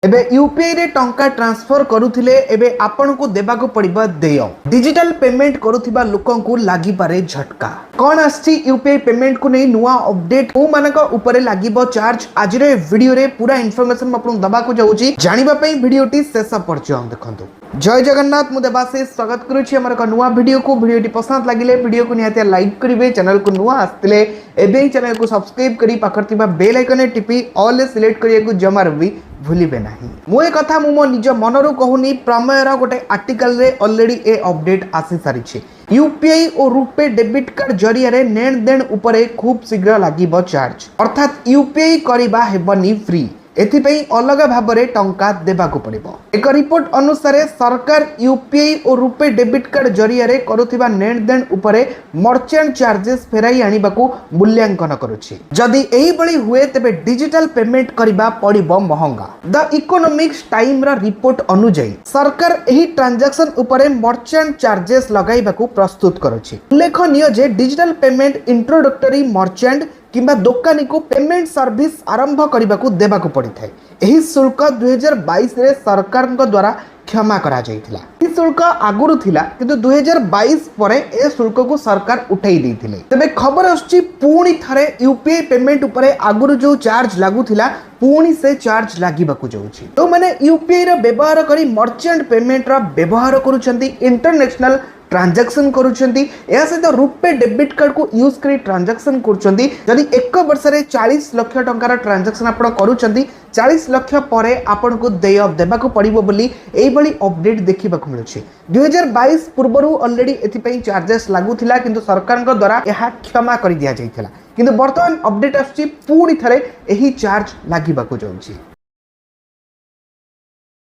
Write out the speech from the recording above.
एबे यूपीआई रे टंका ट्रांसफर करुथिले एबे आपन को देबा को पड़िबा देय डिजिटल पेमेंट करुथिबा लोकन को लागि पारे झटका कोन आछि यूपीआई पेमेंट को नै नुवा अपडेट ओ मानक ऊपर लागिबो चार्ज आज रे वीडियो रे पूरा इन्फॉर्मेशन आपन दबा को जाउची जानिबा पई वीडियोटी शेष पर्यंत देखंतु। जय जगन्नाथ मु देवाशीष स्वागत करूछि हमर एक नुवा वीडियो को। वीडियोटी पसंद लागिले वीडियो को निहाते लाइक करिवे, चैनल को नुवा आस्तिले एबे चैनल को सब्सक्राइब करी पाखरतिबा बेल आइकन टिपी ऑल सिलेक्ट करिया को जमार भी भूलिबे नाही। मु ए कथा मु मो निज मनरु कहूनी प्रमेयर गोटे आर्टिकल रे ऑलरेडी ए अपडेट आसी सारिछि। यूपीआई और रुपे डेबिट कार्ड जरिया रे लेन देन उपरे खूब शीघ्र लागिबो चार्ज, अर्थात यूपीआई करिबा हेबनी फ्री, एथिपई अलग भाबरे टंका देबाको पड़िबो। एक रिपोर्ट अनुसार सरकार यूपीआई और रुपे डेबिट कार्ड जरिया रे करुथिबा लेन देन उपरे मर्चेंट चार्जेस फेराई आनिबाकू मूल्यांकन करुछि। जदि एही बळी हुए तबे डिजिटल पेमेंट करिबा पड़िबो महंगा। द इकोनॉमिक्स टाइम रा रिपोर्ट अनुसार सरकार एही ट्रांजैक्शन उपरे मर्चेंट चार्जेस लगाइबाकू प्रस्तुत करुछि। उल्लेखनीय जे डिजिटल पेमेंट इंट्रोडक्टरी मर्चेंट किंबा दोकानी को पेमेंट सर्विस आरंभ करने को देबाको पड़ी थाए। एही शुल्क 2022 रे सरकार द्वारा क्षमा करा जाइथिला। ई शुल्क आगुरु थिला किंतु 2022 परे ए शुल्क को सरकार उठाई देथिले। तबे खबर आछि पूणी थरे यूपीआई पेमेंट उपरे आगुरु जो चार्ज लागू थिला पूणी से चार्ज लागिबाकू जाउछि। तो माने यूपीआई रो व्यवहार करी मर्चेंट पेमेंट रो व्यवहार करूछंती, इंटरनेशनल ट्रांजैक्शन करूछंती, या सहित रुपे डेबिट कार्ड को यूज करी ट्रांजैक्शन करूछंती। जदि एक वर्ष रे 40 लाख टंकार ट्रांजैक्शन आपण करूछंती, 40 लाख परे आपण को देय देबाको पड़िबो बोली एई बळी अपडेट देखिबाकू मिलुछि। 2022 पूर्वरु ऑलरेडी एथि पई चार्जेस लागू थिला किंतु सरकार द्वारा यह क्षमा करि दिया जाइथिला, किंतु वर्तमान अपडेट आछि पूणी थरे एही चार्ज लागिबाकू जाउछि।